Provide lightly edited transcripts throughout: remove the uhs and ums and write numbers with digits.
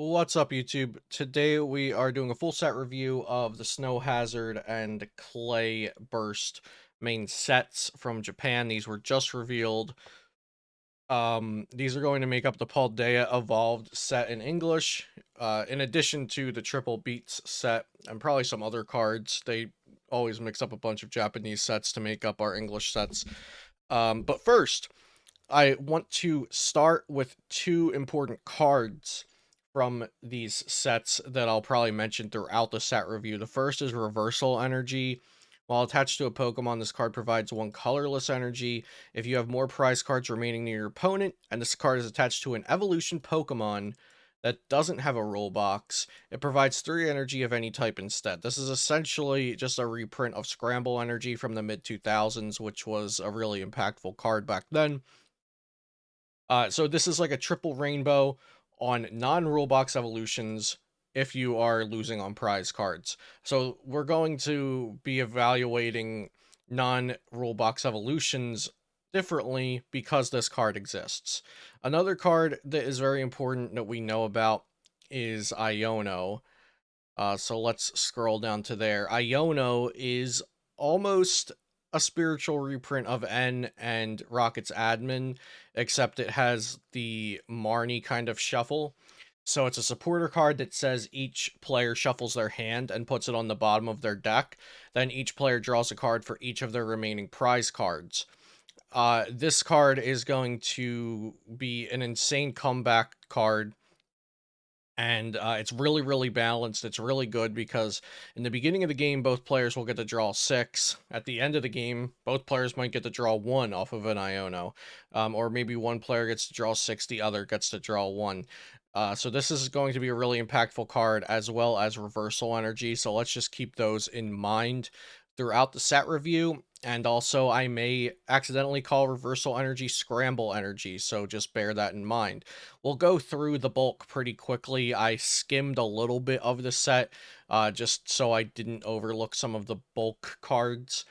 What's up, YouTube? Today we are doing a full set review of the Snow Hazard and Clay Burst main sets from Japan. These were just revealed. These are going to make up the Paldea Evolved set in English, in addition to the Triple Beats set and probably some other cards. They always mix up a bunch of Japanese sets to make up our English sets. But first, I want to start with two important cards from these sets that I'll probably mention throughout the set review. The first is Reversal Energy. While attached to a Pokemon, this card provides one colorless energy. If you have more prize cards remaining near your opponent, and this card is attached to an evolution Pokemon that doesn't have a rule box, it provides 3 energy of any type instead. This is essentially just a reprint of Scramble Energy from the mid 2000s, which was a really impactful card back then. So this is like a triple rainbow on non-rule box evolutions if you are losing on prize cards. So we're going to be evaluating non-rule box evolutions differently because this card exists. Another card that is very important that we know about is Iono. So let's scroll down to there. Iono is almost a spiritual reprint of N and Rocket's admin, except it has the Marnie kind of shuffle. So it's a supporter card that says each player shuffles their hand and puts it on the bottom of their deck. Then each player draws a card for each of their remaining prize cards. This card is going to be an insane comeback card, and it's really balanced. It's really good because in the beginning of the game both players will get to draw 6. At the end of the game both players might get to draw 1 off of an Iono, or maybe one player gets to draw 6, the other gets to draw 1. So this is going to be a really impactful card, as well as Reversal Energy, so let's just keep those in mind throughout the set review. And also, I may accidentally call Reversal Energy Scramble Energy, so just bear that in mind. We'll go through the bulk pretty quickly. I skimmed a little bit of the set, just so I didn't overlook some of the bulk cards.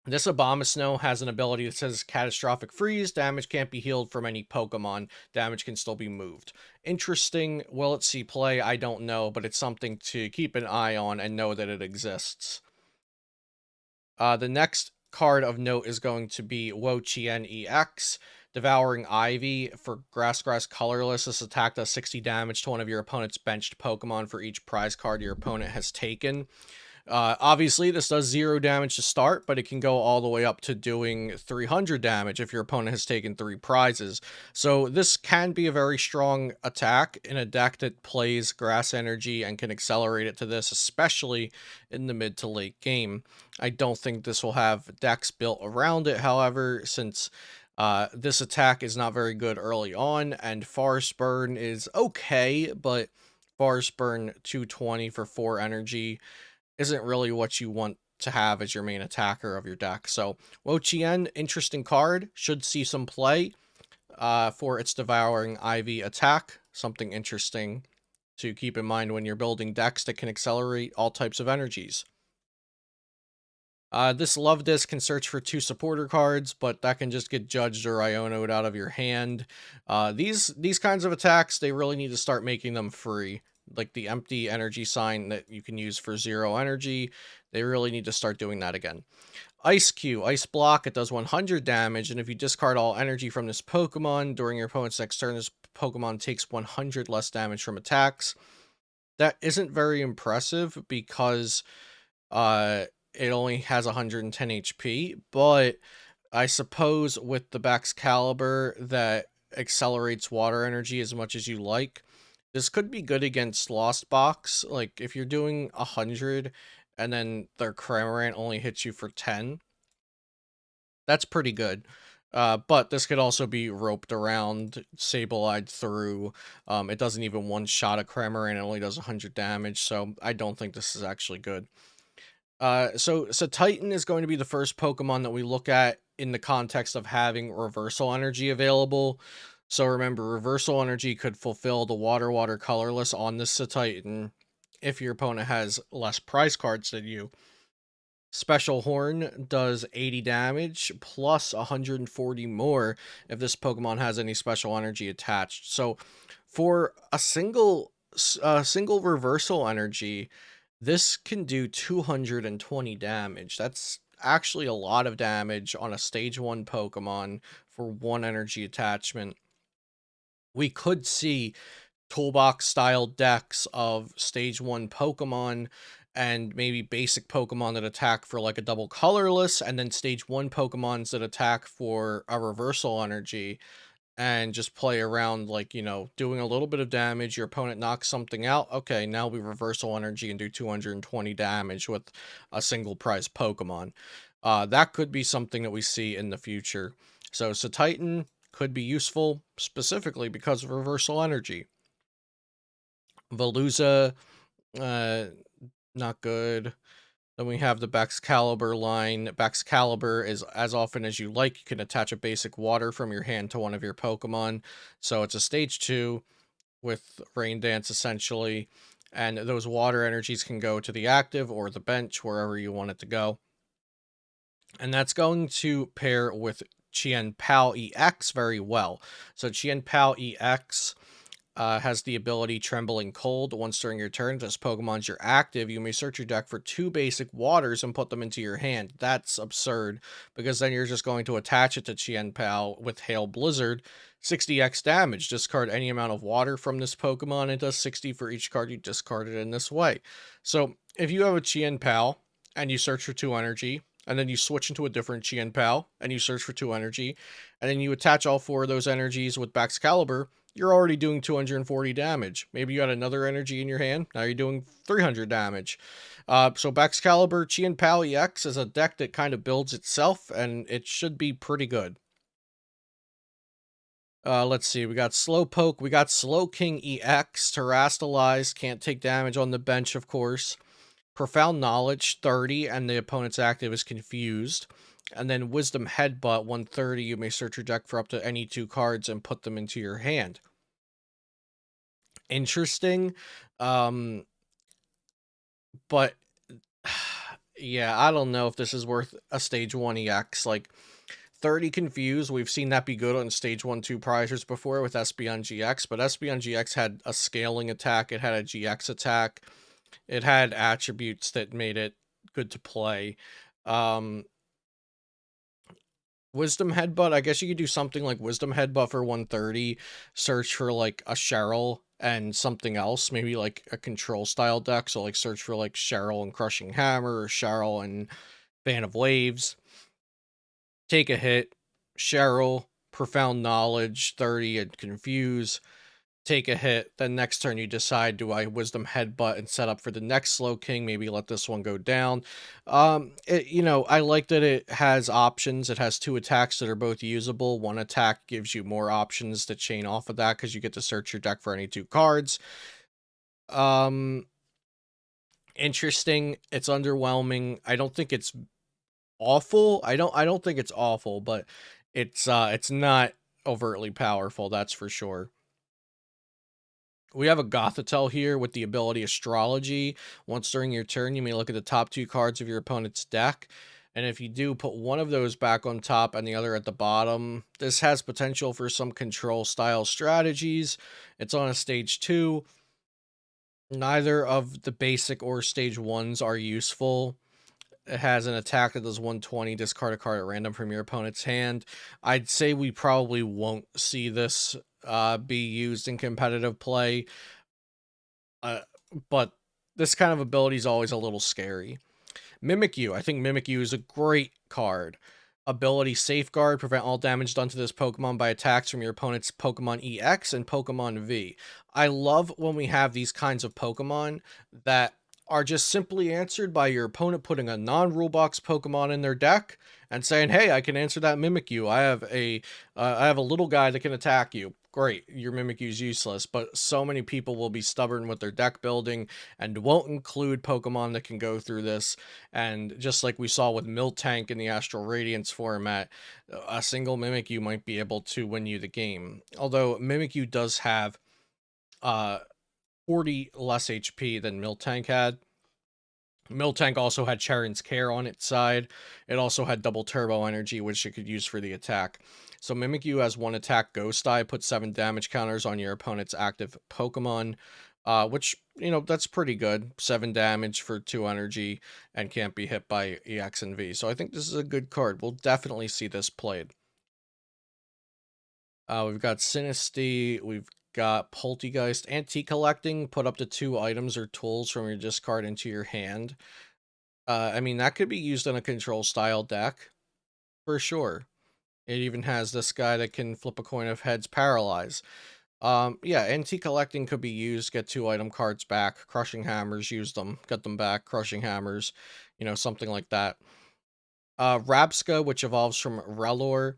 This Abomasnow has an ability that says Catastrophic Freeze. Damage can't be healed from any Pokemon. Damage can still be moved. Interesting. Will it see play? I don't know, but it's something to keep an eye on and know that it exists. The next card of note is going to be Wo-Chien EX. Devouring Ivy for Grass Colorless. This attack does 60 damage to one of your opponent's benched Pokemon for each prize card your opponent has taken. Obviously, this does 0 damage to start, but it can go all the way up to doing 300 damage if your opponent has taken 3 prizes. So this can be a very strong attack in a deck that plays Grass Energy and can accelerate it to this, especially in the mid to late game. I don't think this will have decks built around it, however, since this attack is not very good early on, and Forest Burn is okay, but Forest Burn 220 for 4 energy isn't really what you want to have as your main attacker of your deck. So Wo-Chien, interesting card, should see some play for its Devouring Ivy attack. Something interesting to keep in mind when you're building decks that can accelerate all types of energies. This Love Disc can search for 2 supporter cards, but that can just get judged or Iono'd out of your hand. These kinds of attacks, they really need to start making them free. Like the empty energy sign that you can use for 0 energy, they really need to start doing that again. IceCLY, Ice Block, it does 100 damage, and if you discard all energy from this Pokemon during your opponent's next turn, this Pokemon takes 100 less damage from attacks. That isn't very impressive because it only has 110 HP, but I suppose with the ikCLY that accelerates water energy as much as you like, this could be good against Lost Box. Like, if you're doing 100 and then their Cramorant only hits you for 10, that's pretty good. But this could also be roped around, Sableye through. It doesn't even one-shot a Cramorant, it only does 100 damage, so I don't think this is actually good. So Titan is going to be the first Pokemon that we look at in the context of having Reversal Energy available. So remember, Reversal Energy could fulfill the Water colorless on this Titan if your opponent has less prize cards than you. Special Horn does 80 damage plus 140 more if this Pokemon has any special energy attached. So For a single reversal energy, this can do 220 damage. That's actually a lot of damage on a stage 1 Pokemon for one energy attachment. We could see toolbox style decks of stage 1 Pokemon and maybe basic Pokemon that attack for like a double colorless, and then stage 1 Pokemons that attack for a reversal energy, and just play around, like, doing a little bit of damage. Your opponent knocks something out. Okay, now we reversal energy and do 220 damage with a single prize Pokemon. That could be something that we see in the future. So Titan could be useful specifically because of reversal energy. Veluza, uh, not good. Then we have the Baxcalibur line. Baxcalibur is as often as you like. You can attach a basic water from your hand to one of your Pokemon. So it's a stage 2 with Rain Dance essentially. And those water energies can go to the active or the bench, wherever you want it to go. And that's going to pair with Chien Pao EX very well. So Chien Pao EX has the ability Trembling Cold. Once during your turn, if this Pokemon's your active, you may search your deck for 2 basic waters and put them into your hand. That's absurd, because then you're just going to attach it to Chien Pao with Hail Blizzard. 60x damage. Discard any amount of water from this Pokemon. It does 60 for each card you discarded in this way. So if you have a Chien Pao and you search for 2 energy, and then you switch into a different Chien Pao and you search for 2 energy, and then you attach all 4 of those energies with Baxcalibur, you're already doing 240 damage. Maybe you had another energy in your hand. Now you're doing 300 damage. So Baxcalibur Chien Pao EX is a deck that kind of builds itself, and it should be pretty good. Let's see. We got Slowpoke. We got Slowking EX. Terastallized. Can't take damage on the bench, of course. Profound Knowledge 30, and the opponent's active is Confused. And then Wisdom Headbutt 130. You may search your deck for up to any 2 cards and put them into your hand. Interesting. Um, but yeah, I don't know if this is worth a stage 1 EX. Like 30 Confused, we've seen that be good on stage 1-2 prizers before with Espeon GX, but Espeon GX had a scaling attack, it had a GX attack, it had attributes that made it good to play. Wisdom Headbutt, I guess you could do something like Wisdom Headbutt for 130, search for like a Cheryl and something else, maybe like a control style deck. So like search for like Cheryl and Crushing Hammer, or Cheryl and Fan of Waves. Take a hit, Cheryl, Profound Knowledge, 30 and Confuse. Take a hit, then next turn you decide, do I Wisdom Headbutt and set up for the next Slowking, maybe let this one go down. I like that it has options. It has 2 attacks that are both usable. One attack gives you more options to chain off of that, because you get to search your deck for any 2 cards. Interesting. It's underwhelming. I don't think it's awful. I don't think it's awful, but it's not overtly powerful, that's for sure. We have a Gothitelle here with the ability Astrology. Once during your turn, you may look at the top 2 cards of your opponent's deck. And if you do, put one of those back on top and the other at the bottom. This has potential for some control style strategies. It's on a stage 2. Neither of the basic or stage 1s are useful. It has an attack that does 120, discard a card at random from your opponent's hand. I'd say we probably won't see this be used in competitive play. But this kind of ability is always a little scary. Mimikyu. I think Mimikyu is a great card. Ability Safeguard. Prevent all damage done to this Pokemon by attacks from your opponent's Pokemon EX and Pokemon V. I love when we have these kinds of Pokemon that are just simply answered by your opponent putting a non-rule box Pokemon in their deck and saying, "Hey, I can answer that Mimikyu. I have a little guy that can attack you." Great, your Mimikyu is useless, but so many people will be stubborn with their deck building and won't include Pokemon that can go through this. And just like we saw with Miltank in the Astral Radiance format, a single Mimikyu might be able to win you the game. Although Mimikyu does have uh 40 less HP than Miltank had. Miltank also had Charon's Care on its side. It also had double turbo energy, which it could use for the attack. So Mimikyu has 1 attack Ghost Eye, put 7 damage counters on your opponent's active Pokemon, which, you know, that's pretty good. 7 damage for 2 energy and can't be hit by EX and V. So I think this is a good card. We'll definitely see this played. We've got Sinistea, we've got Poltegeist. Antique collecting, put up to 2 items or tools from your discard into your hand. I mean, that could be used in a control style deck, for sure. It even has this guy that can flip a coin of heads, paralyze. Yeah, antique collecting could be used, get 2 item cards back, crushing hammers, use them, get them back, crushing hammers, you know, something like that. Rabska, which evolves from Relor,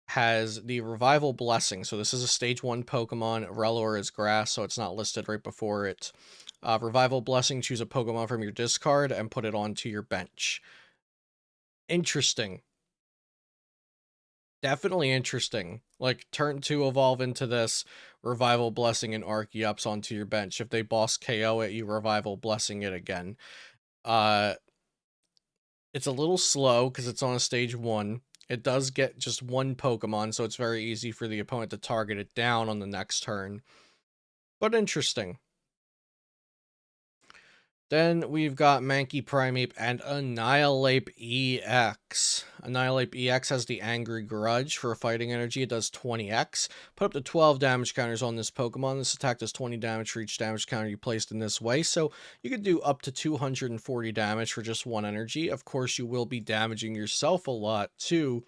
has the Revival Blessing. So this is a stage 1 Pokemon. Relor is grass, so it's not listed right before it. Revival Blessing, choose a Pokemon from your discard and put it onto your bench. Interesting. Definitely interesting. Like, turn 2 evolve into this, Revival Blessing and Archeops onto your bench. If they boss KO it, you Revival Blessing it again. It's a little slow because it's on a stage 1. It does get just 1 Pokemon, so it's very easy for the opponent to target it down on the next turn. But interesting. Then we've got Mankey Primeape and Annihilate EX. Annihilate EX has the Angry Grudge for fighting energy. It does 20x. Put up to 12 damage counters on this Pokemon. This attack does 20 damage for each damage counter you placed in this way. So you could do up to 240 damage for just 1 energy. Of course, you will be damaging yourself a lot too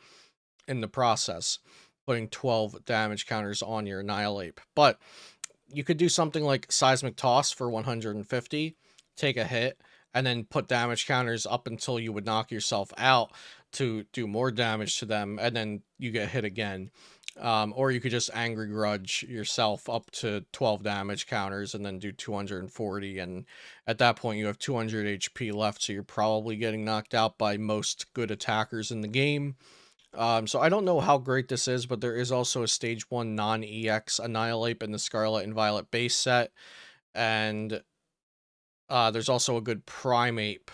in the process, putting 12 damage counters on your Annihilate. But you could do something like Seismic Toss for 150, take a hit, and then put damage counters up until you would knock yourself out to do more damage to them, and then you get hit again. Or you could just Angry Grudge yourself up to 12 damage counters and then do 240, and at that point you have 200 HP left, so you're probably getting knocked out by most good attackers in the game. So I don't know how great this is, but there is also a stage 1 non-EX Annihilate in the Scarlet and Violet base set, and there's also a good Primeape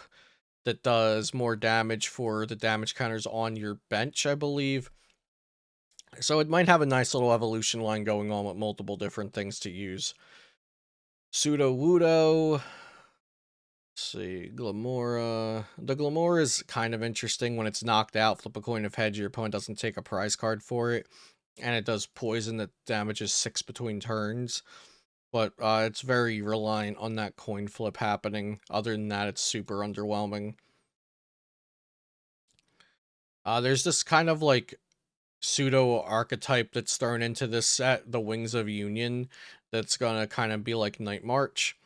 that does more damage for the damage counters on your bench, I believe. So it might have a nice little evolution line going on with multiple different things to use. Sudowoodo. Let's see, Glamora. The Glamora is kind of interesting. When it's knocked out, flip a coin of heads, your opponent doesn't take a prize card for it. And it does poison that damages 6 between turns. But it's very reliant on that coin flip happening. Other than that, it's super underwhelming. There's this kind of like pseudo archetype that's thrown into this set, the Wings of Union, that's gonna kind of be like Night March.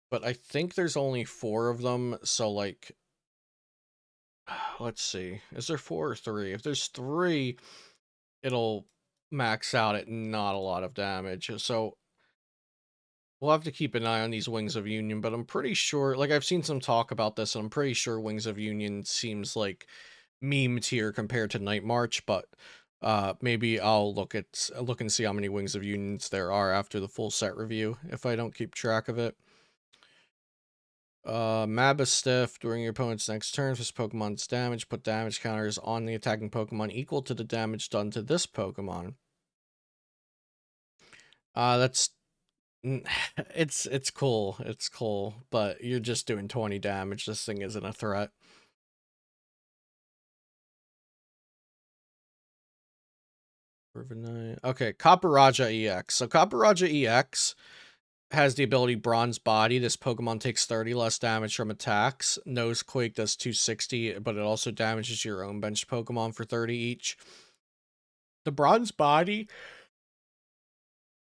But I think there's only 4 of them, so like, let's see, is there 4 or 3? If there's 3, it'll max out at not a lot of damage. So we'll have to keep an eye on these Wings of Union, but I'm pretty sure, like, I've seen some talk about this, and I'm pretty sure Wings of Union seems like meme tier compared to Night March, but maybe I'll look and see how many Wings of Unions there are after the full set review, if I don't keep track of it. Mabastiff, during your opponent's next turn, if this Pokemon's damage, put damage counters on the attacking Pokemon equal to the damage done to this Pokemon. That's it's cool. It's cool, but you're just doing 20 damage. This thing isn't a threat. Okay, Copperajah EX. So Copperajah EX has the ability Bronze Body. This Pokemon takes 30 less damage from attacks. Nosequake does 260, but it also damages your own bench Pokemon for 30 each. The Bronze Body,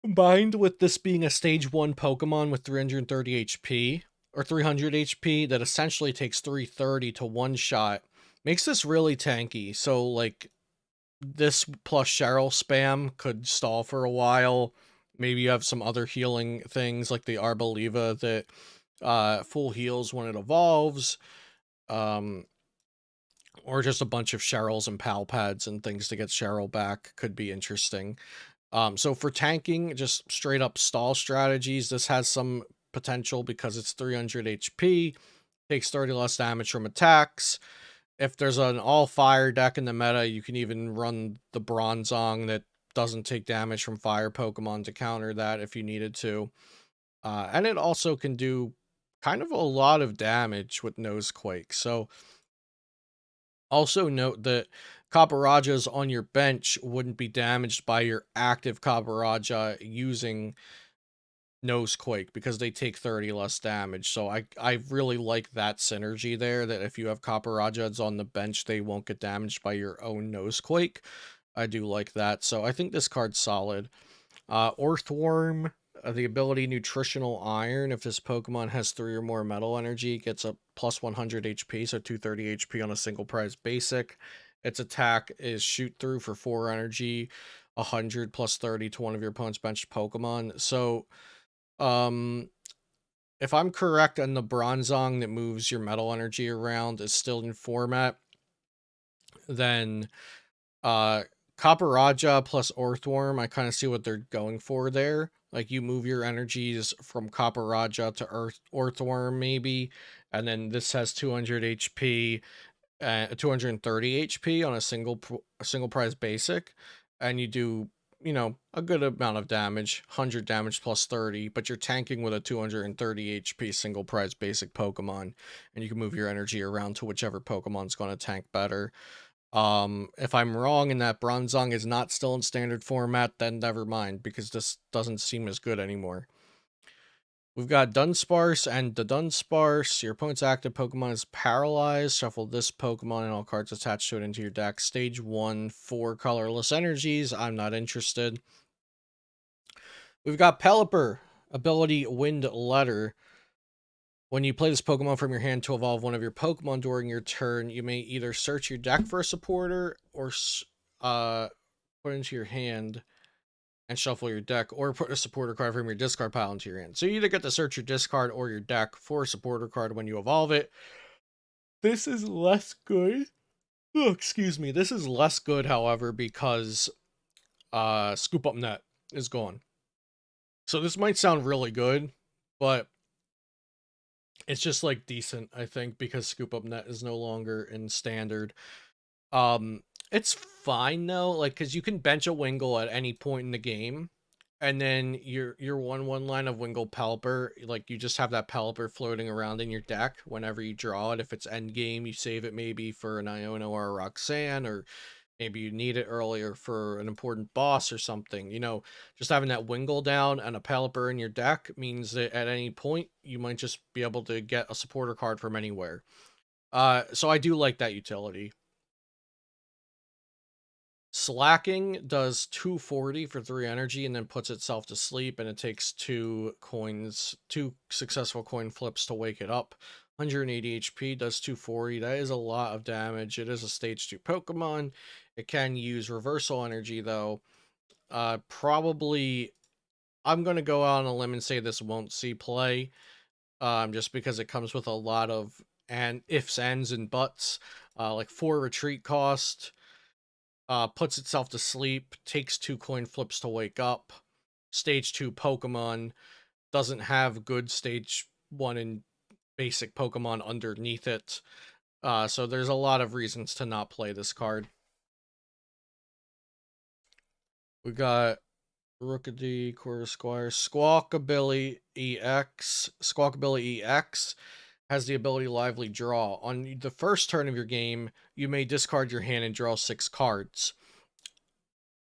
combined with this being a stage 1 Pokemon with 330 HP, or 300 HP, that essentially takes 330 to one-shot, makes this really tanky. So, like, this plus Cheryl spam could stall for a while. Maybe you have some other healing things, like the Arboliva that full heals when it evolves. Or just a bunch of Cheryls and Pal Pads and things to get Cheryl back could be interesting. So for tanking, just straight up stall strategies, this has some potential because it's 300 HP, takes 30 less damage from attacks, if there's an all-fire deck in the meta, you can even run the Bronzong that doesn't take damage from fire Pokemon to counter that if you needed to. And it also can do kind of a lot of damage with Nosequake. So also note that Kaparajas on your bench wouldn't be damaged by your active Kaparaja using Nosequake because they take 30 less damage. So I really like that synergy there, that if you have Kaparajas on the bench, they won't get damaged by your own Nosequake. I do like that. So I think this card's solid. Earthworm, the ability Nutritional Iron. If this Pokemon has 3 or more metal energy, it gets a plus 100 HP, so 230 HP on a single prize basic. Its attack is shoot through for 4 energy, 100 plus 30 to one of your opponent's benched Pokemon. So, um, if I'm correct, and the Bronzong that moves your metal energy around is still in format, then uh, Copper plus Earthworm, I kind of see what they're going for there. Like, you move your energies from Copper to Earthworm, maybe, and then this has 200 HP, 230 HP on a single prize basic, and you do, a good amount of damage, 100 damage plus 30, but you're tanking with a 230 HP single prize basic Pokemon, and you can move your energy around to whichever Pokemon's going to tank better. If I'm wrong and that Bronzong is not still in standard format, then never mind, because this doesn't seem as good anymore. We've got Dunsparce, and the Dunsparce, your opponent's active Pokemon is paralyzed. Shuffle this Pokemon and all cards attached to it into your deck. Stage 1, 4 colorless energies. I'm not interested. We've got Pelipper, ability Wind Letter. When you play this Pokemon from your hand to evolve one of your Pokemon during your turn, you may either search your deck for a supporter or put it into your hand and shuffle your deck, or put a supporter card from your discard pile into your hand. So you either get to search your discard or your deck for a supporter card when you evolve it. This is less good. Oh, excuse me. This is less good, however, because Scoop Up Net is gone. So this might sound really good, but it's just like decent, I think, because Scoop Up Net is no longer in standard. Um, it's fine though, like, because you can bench a Wingull at any point in the game, and then your 1/1 line of Wingull Pelipper, like, you just have that Pelipper floating around in your deck whenever you draw it. If it's end game, you save it maybe for an Iono or a Roxanne, or maybe you need it earlier for an important boss or something. Just having that Wingull down and a Pelipper in your deck means that at any point you might just be able to get a supporter card from anywhere. So I do like that utility. Slacking does 240 for 3 energy and then puts itself to sleep, and it takes 2 successful coin flips to wake it up. 180 HP, does 240. That is a lot of damage. It is a stage 2 Pokemon. It can use reversal energy though. Probably, I'm going to go out on a limb and say this won't see play, just because it comes with a lot of ifs, ands, and buts. Like 4 retreat cost, puts itself to sleep, takes 2 coin flips to wake up. Stage 2 Pokemon, doesn't have good stage 1 and basic Pokemon underneath it. So there's a lot of reasons to not play this card. We got Rookity, Corusquire, Squawkabilly EX. Squawkabilly EX has the ability Lively Draw. On the first turn of your game, you may discard your hand and draw 6 cards.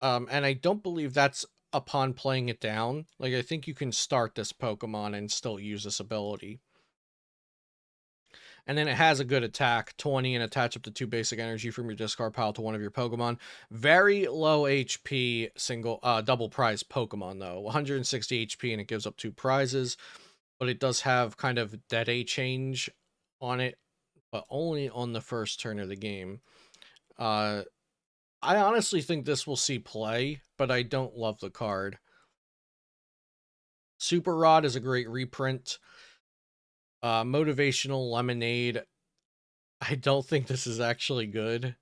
And I don't believe that's upon playing it down. Like, I think you can start this Pokemon and still use this ability. And then it has a good attack, 20, and attach up to 2 basic energy from your discard pile to one of your Pokemon. Very low HP double prize Pokemon though. 160 HP, and it gives up 2 prizes. But it does have kind of Dead-A change on it, but only on the first turn of the game. I honestly think this will see play, but I don't love the card. Super Rod is a great reprint. Motivational Lemonade, I don't think this is actually good.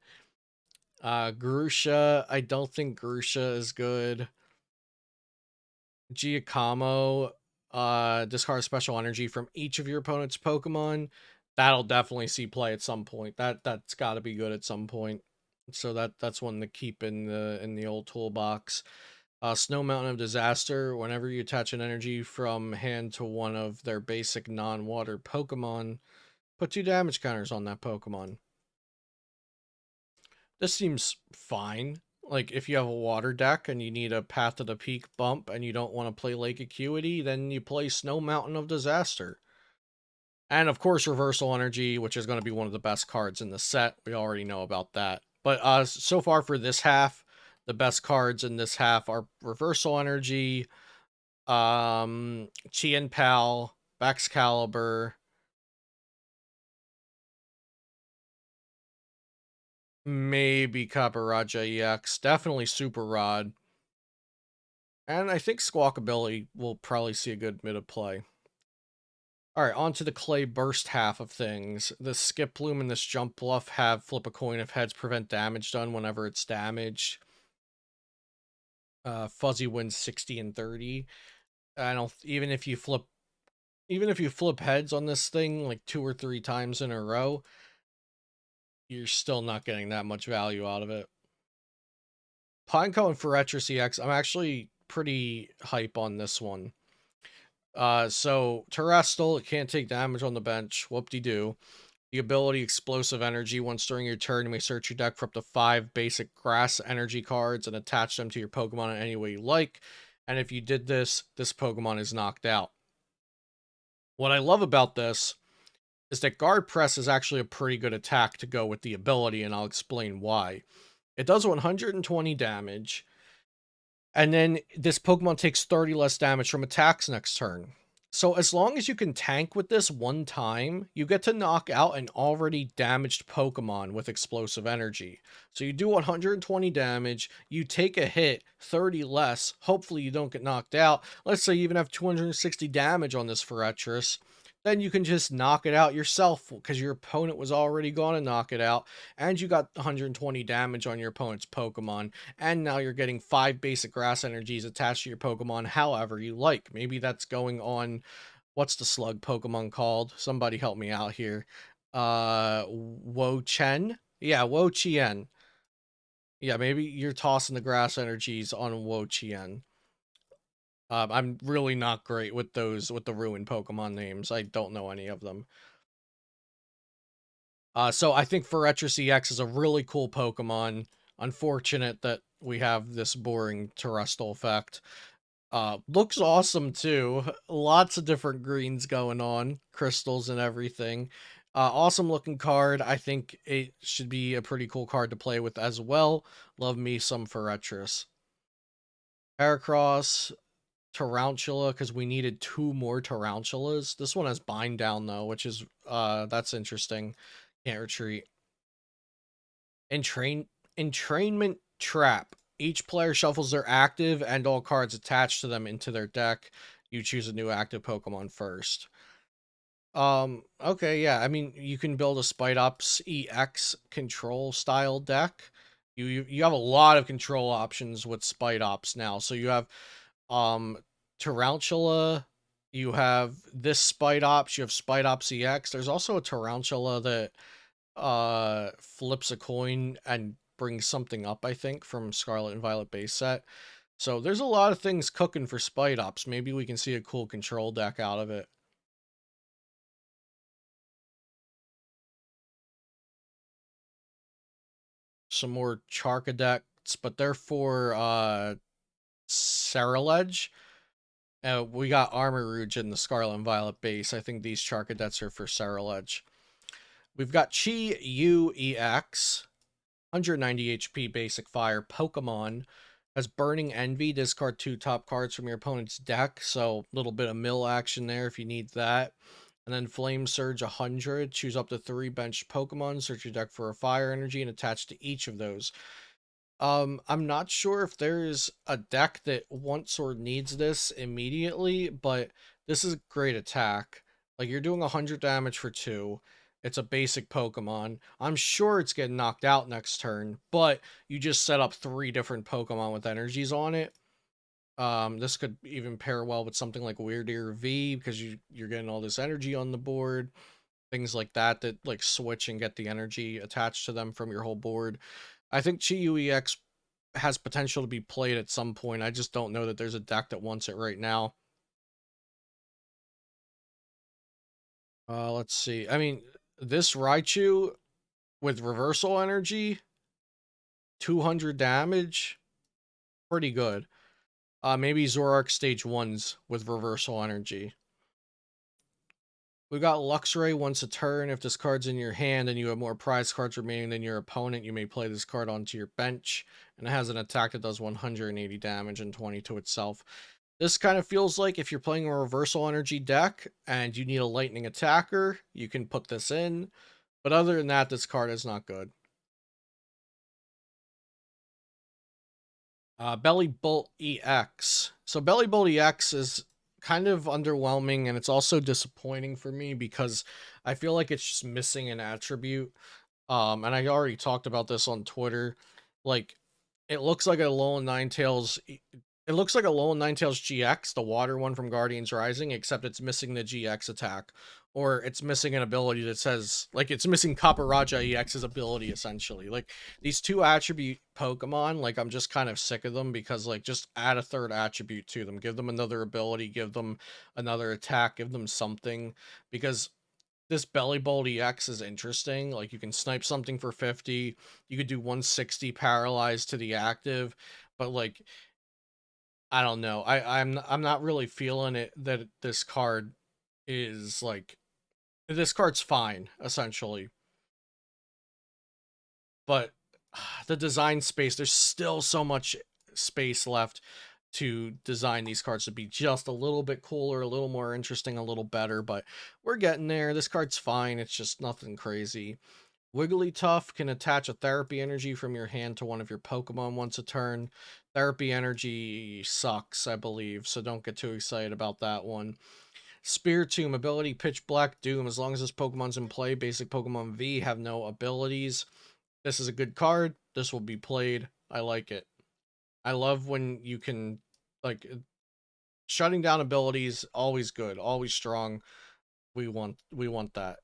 Grusha, I don't think Grusha is good. Giacomo, discard special energy from each of your opponent's Pokemon. That'll definitely see play at some point. That's got to be good at some point. So that's one to keep in the old toolbox. Snow Mountain of Disaster. Whenever you attach an energy from hand to one of their basic non-water Pokemon, put 2 damage counters on that Pokemon. This seems fine. Like, if you have a water deck and you need a Path to the Peak bump and you don't want to play Lake Acuity, then you play Snow Mountain of Disaster. And of course, Reversal Energy, which is going to be one of the best cards in the set. We already know about that. But so far for this half, the best cards in this half are Reversal Energy, Chien Pal, Baxcalibur, maybe Caparaja EX, definitely Super Rod. And I think Squawkabilly will probably see a good bit of play. Alright, on to the Clay Burst half of things. The Skip Bloom and this Jump Bluff have flip a coin if heads, prevent damage done whenever it's damaged. Fuzzy wins 60 and 30. I don't even if you flip heads on this thing like 2 or 3 times in a row, you're still not getting that much value out of it. Pineco and Ferretrus EX, I'm actually pretty hype on this one. So Terrestrial, it can't take damage on the bench. Whoop-de-doo. The ability Explosive Energy. Once during your turn, you may search your deck for up to 5 basic grass energy cards and attach them to your Pokemon in any way you like. And if you did this, this Pokemon is knocked out. What I love about this is that Guard Press is actually a pretty good attack to go with the ability, and I'll explain why. It does 120 damage, and then this Pokemon takes 30 less damage from attacks next turn. So as long as you can tank with this one time, you get to knock out an already damaged Pokemon with Explosive Energy. So you do 120 damage, you take a hit, 30 less, hopefully you don't get knocked out. Let's say you even have 260 damage on this Ferretrus. Then you can just knock it out yourself because your opponent was already going to knock it out, and you got 120 damage on your opponent's Pokemon, and now you're getting 5 basic grass energies attached to your Pokemon however you like. Maybe that's going on, what's the slug Pokemon called? Somebody help me out here. Wo-Chen? Yeah, Wo-Chien. Yeah, maybe you're tossing the grass energies on Wo-Chien. I'm really not great with with the ruined Pokemon names. I don't know any of them. So I think Ferretrus EX is a really cool Pokemon. Unfortunate that we have this boring terrestrial effect. Looks awesome too. Lots of different greens going on, crystals and everything. Awesome looking card. I think it should be a pretty cool card to play with as well. Love me some Ferretrus. Heracross, Tarantula, because we needed 2 more Tarantulas. This one has Bind Down though, which is that's interesting. Can't retreat. Entrainment Trap. Each player shuffles their active and all cards attached to them into their deck. You choose a new active Pokemon first. Okay, yeah. I mean, you can build a Spite Ops EX control style deck. You have a lot of control options with Spite Ops now. So you have um Tarantula, you have this Spite Ops, you have Spite Ops EX. There's also a Tarantula that flips a coin and brings something up, I think, from Scarlet and Violet base set. So there's a lot of things cooking for Spite Ops. Maybe we can see a cool control deck out of it. Some more Charcadecks, but they're for Ceruledge. We got Armor Rouge in the Scarlet and Violet base. I think these Charcadets are for Ceruledge. We've got Chi Yu EX, 190 HP basic fire Pokemon. Has Burning Envy, discard 2 top cards from your opponent's deck, so a little bit of mill action there if you need that. And then Flame Surge 100, choose up to 3 benched Pokemon, search your deck for a fire energy, and attach to each of those. I'm not sure if there's a deck that wants or needs this immediately, but this is a great attack. Like, you're doing 100 damage for 2. It's a basic Pokemon. I'm sure it's getting knocked out next turn, but you just set up 3 different Pokemon with energies on it. This could even pair well with something like Weird Ear V because you're getting all this energy on the board. things like that that like switch and get the energy attached to them from your whole board. I think Chi-Yu-EX has potential to be played at some point. I just don't know that there's a deck that wants it right now. Let's see. I mean, this Raichu with reversal energy, 200 damage, pretty good. Maybe Zoroark stage 1s with reversal energy. We got Luxray once a turn. If this card's in your hand and you have more prize cards remaining than your opponent, you may play this card onto your bench. And it has an attack that does 180 damage and 20 to itself. This kind of feels like if you're playing a reversal energy deck and you need a lightning attacker, you can put this in. But other than that, this card is not good. Belly Bolt EX. So Belly Bolt EX is kind of underwhelming, and it's also disappointing for me because I feel like it's just missing an attribute. And I already talked about this on Twitter. Like, it looks like a Alolan Ninetales. It looks like a Alolan Ninetales GX, the water one from Guardians Rising, except it's missing the GX attack, or it's missing an ability that says like it's missing Kaparaja EX's ability essentially. Like these two attribute Pokemon, like I'm just kind of sick of them because like just add a third attribute to them, give them another ability, give them another attack, give them something because this Belly Bolt EX is interesting. Like you can snipe something for 50, you could do 160 paralyzed to the active, but like I don't know. I'm not really feeling it that this card is like this card's fine essentially, but the design space, there's still so much space left to design these cards to be just a little bit cooler, a little more interesting, a little better, but we're getting there. This card's fine. It's just nothing crazy. Wigglytuff can attach a therapy energy from your hand to one of your Pokemon once a turn. Therapy energy sucks, I believe, so don't get too excited about that one. Spiritomb ability, Pitch Black Doom. As long as this Pokemon's in play, basic Pokemon V have no abilities. This is a good card. This will be played. I like it. I love when you can, like, shutting down abilities, always good, always strong. We want that.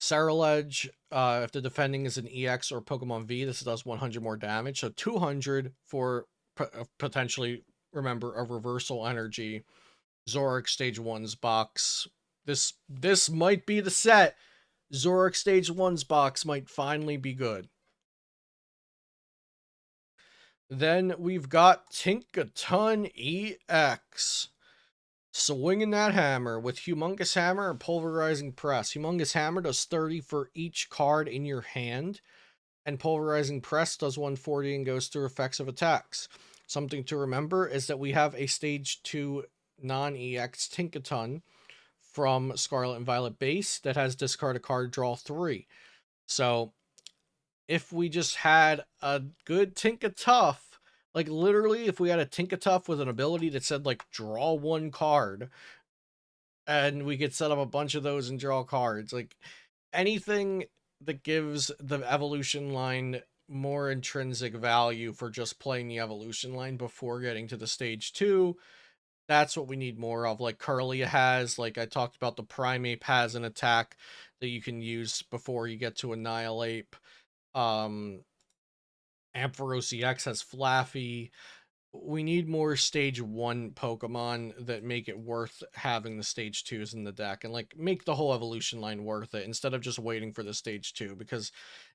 Ceruledge, if the defending is an EX or Pokemon V, this does 100 more damage. So 200 for potentially, remember, a reversal energy. Zoroark Stage 1's box. This might be the set. Zoroark Stage 1's box might finally be good. Then we've got Tinkaton EX. Swinging that hammer with Humongous Hammer and Pulverizing Press. Humongous Hammer does 30 for each card in your hand, and Pulverizing Press does 140 and goes through effects of attacks. Something to remember is that we have a Stage 2 non-EX Tinkaton from Scarlet and Violet base that has discard a card, draw 3. So if we just had a good Tinkatuff, like literally if we had a Tinkatuff with an ability that said like draw 1 card, and we could set up a bunch of those and draw cards, like anything that gives the evolution line more intrinsic value for just playing the evolution line before getting to the stage 2, that's what we need more of. Like Curlia has, like I talked about, the Primeape has an attack that you can use before you get to Annihilate. Ampharos EX has Flaffy. We need more stage 1 Pokemon that make it worth having the stage 2s in the deck and like make the whole evolution line worth it instead of just waiting for the stage 2, because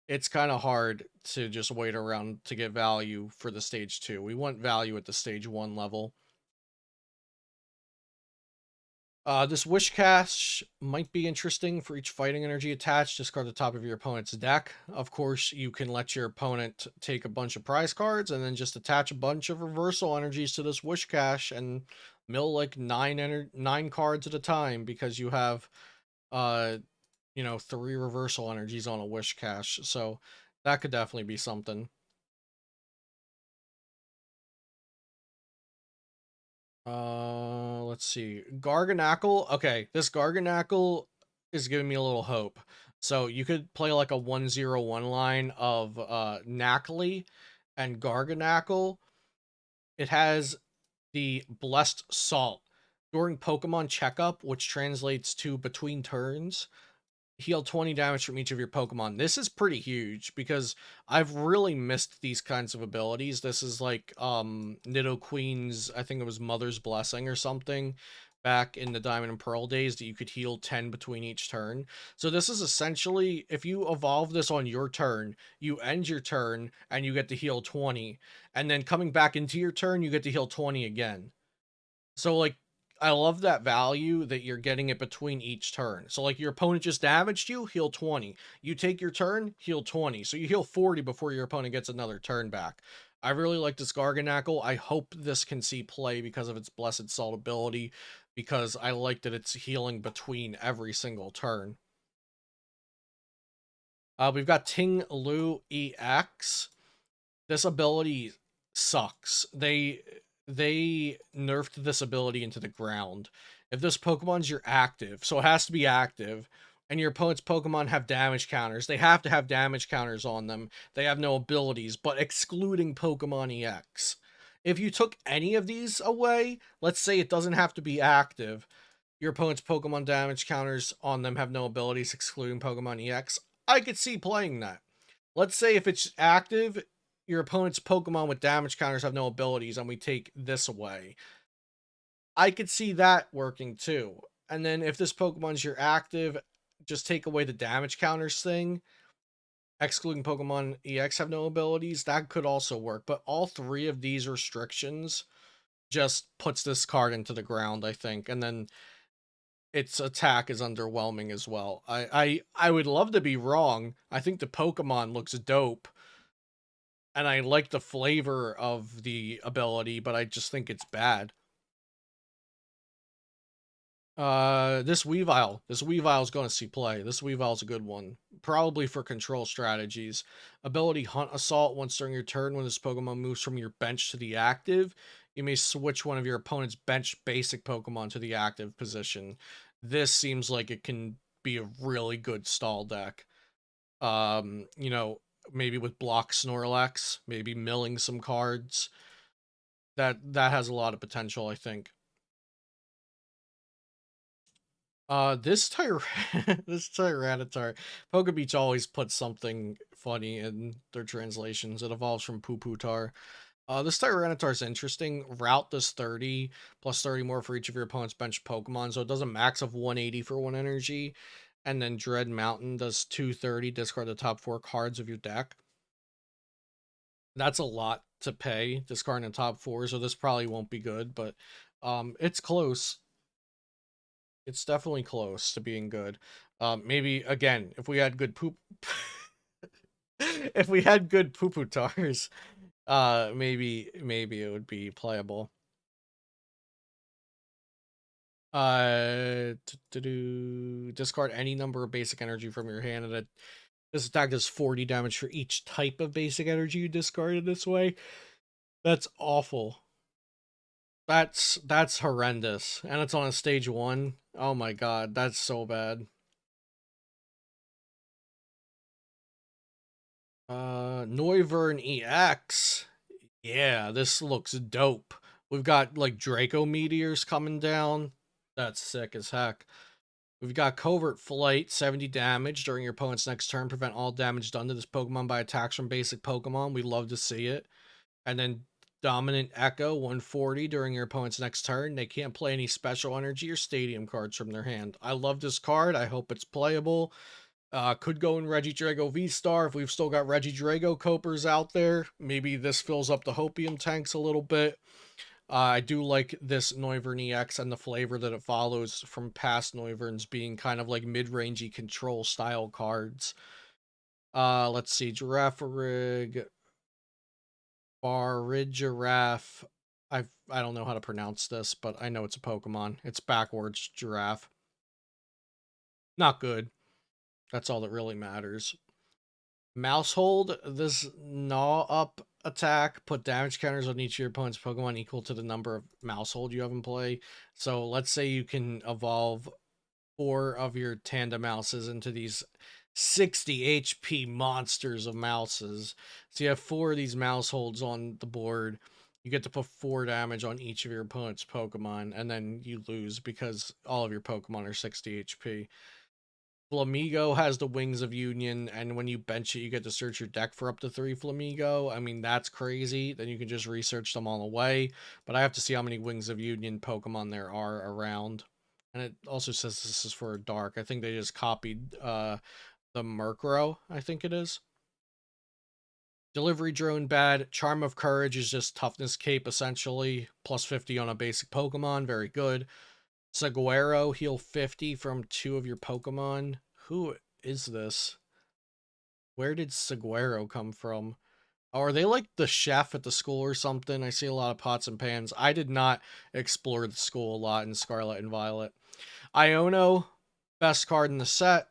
it's kind of hard to just wait around to get value for the stage 2. We want value at the stage 1 level. This Wish Cache might be interesting. For each fighting energy attached, discard the top of your opponent's deck. Of course, you can let your opponent take a bunch of prize cards and then just attach a bunch of reversal energies to this Wish Cache and mill like 9 cards at a time because you have, 3 reversal energies on a Wish Cache. So that could definitely be something. Let's see. Garganackle. Okay, this Garganackle is giving me a little hope. So you could play like a 101 line of Knackley and Garganackle. It has the Blessed Salt. During Pokemon Checkup, which translates to between turns, heal 20 damage from each of your Pokemon. This is pretty huge because I've really missed these kinds of abilities. This is like Nidoqueen's, I think it was Mother's Blessing or something back in the Diamond and Pearl days, that you could heal 10 between each turn. So this is essentially, if you evolve this on your turn, you end your turn and you get to heal 20, and then coming back into your turn, you get to heal 20 again. So, like, I love that value that you're getting it between each turn. So, like, your opponent just damaged you, heal 20. You take your turn, heal 20. So you heal 40 before your opponent gets another turn back. I really like this Garganackle. I hope this can see play because of its Blessed Salt ability, because I like that it's healing between every single turn. We've got Ting Lu EX. This ability sucks. They nerfed this ability into the ground. If this Pokemon's your active, so it has to be active, and your opponent's Pokemon have damage counters, they have to have damage counters on them. They have no abilities, but excluding Pokemon EX. If you took any of these away, let's say it doesn't have to be active, your opponent's Pokemon damage counters on them have no abilities, excluding Pokemon EX, I could see playing that. Let's say if it's active, your opponent's Pokemon with damage counters have no abilities, and we take this away. I could see that working too. And then if this Pokemon's your active, just take away the damage counters thing, excluding Pokemon EX have no abilities. That could also work. But all three of these restrictions just puts this card into the ground, I think. And then its attack is underwhelming as well. I would love to be wrong. I think the Pokemon looks dope, and I like the flavor of the ability, but I just think it's bad. This Weavile's going to see play. This Weavile's a good one, probably for control strategies. Ability Hunt Assault. Once during your turn, when this Pokemon moves from your bench to the active, you may switch one of your opponent's bench basic Pokemon to the active position. This seems like it can be a really good stall deck. You know, maybe with block Snorlax, maybe milling some cards. That has a lot of potential, I think. This this Tyranitar, Pokebeach always puts something funny in their translations. It evolves from Puputar. This Tyranitar is interesting. Route does 30 plus 30 more for each of your opponent's bench Pokemon, so it does a max of 180 for one energy. And then Dread Mountain does 230. Discard the top 4 cards of your deck. That's a lot to pay, discarding the top 4, so this probably won't be good, but it's close. It's definitely close to being good. Maybe again, if we had good poop, if we had good Puputars, maybe it would be playable. Discard any number of basic energy from your hand, and this attack does 40 damage for each type of basic energy you discarded this way. That's awful. That's horrendous, and it's on a stage 1. Oh my god, that's so bad. Noivern EX. Yeah, this looks dope. We've got like Draco meteors coming down. That's sick as heck. We've got Covert Flight, 70 damage during your opponent's next turn. Prevent all damage done to this Pokemon by attacks from basic Pokemon. We love to see it. And then Dominant Echo, 140 during your opponent's next turn. They can't play any special energy or stadium cards from their hand. I love this card. I hope it's playable. Could go in Regidrago V-Star if we've still got Regidrago Copers out there. Maybe this fills up the Hopium tanks a little bit. I do like this Noivern EX and the flavor that it follows from past Noiverns being kind of like mid-rangey control style cards. Let's see. Girafarig, Barigiraf. I don't know how to pronounce this, but I know it's a Pokemon. It's backwards giraffe. Not good. That's all that really matters. Mousehold, this gnaw up attack, put damage counters on each of your opponent's Pokemon equal to the number of Mousehold you have in play. So let's say you can evolve 4 of your Tandemouses into these 60 HP monsters of mouses. So you have 4 of these Mouseholds on the board. You get to put 4 damage on each of your opponent's Pokemon, and then you lose because all of your Pokemon are 60 HP. Flamigo has the Wings of Union, and when you bench it, you get to search your deck for up to 3 Flamigo. I mean, that's crazy. Then you can just research them all away. But I have to see how many Wings of Union Pokemon there are around. And it also says this is for a Dark. I think they just copied the Murkrow, I think it is. Delivery Drone bad. Charm of Courage is just Toughness Cape, essentially. Plus 50 on a basic Pokemon. Very good. Saguaro, heal 50 from 2 of your Pokemon. Who is this? Where did Saguaro come from? Oh, are they like the chef at the school or something? I see a lot of pots and pans. I did not explore the school a lot in Scarlet and Violet. Iono, best card in the set.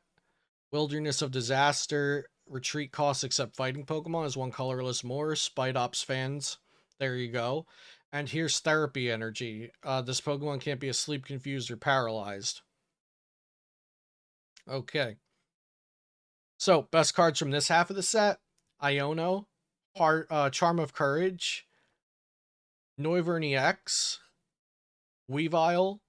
Wilderness of Disaster. Retreat costs except fighting Pokemon is 1 colorless more. Spite Ops fans. There you go. And here's Therapy Energy. This Pokemon can't be asleep, confused, or paralyzed. Okay. So, best cards from this half of the set. Iono. Charm of Courage. Noivern EX. Weavile.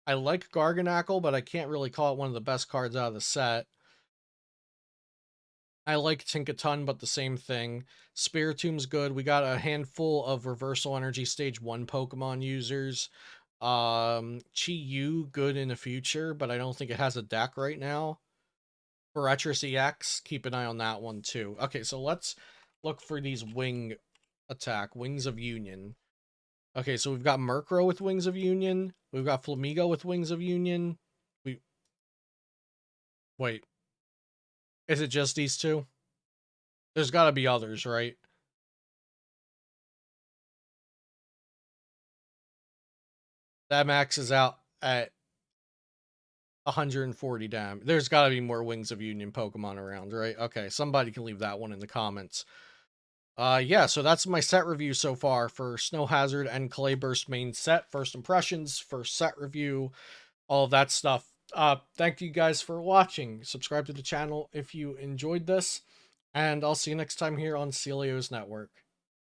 I like Garganackle, but I can't really call it one of the best cards out of the set. I like Tinkaton, but the same thing. Spiritom's good. We got a handful of Reversal Energy Stage 1 Pokemon users. Chi-Yu, good in the future, but I don't think it has a deck right now. Forretress EX, keep an eye on that one too. Okay, so let's look for these wing attack. Wings of Union. Okay, so we've got Murkrow with Wings of Union. We've got Flamigo with Wings of Union. Wait. Is it just these two? There's got to be others, right? That maxes out at 140 damage. There's got to be more Wings of Union Pokemon around, right? Okay, somebody can leave that one in the comments. Yeah, so that's my set review so far for Snow Hazard and Clayburst main set. First impressions, first set review, all of that stuff. Thank you guys for watching. Subscribe to the channel if you enjoyed this, and I'll see you next time here on Celio's Network.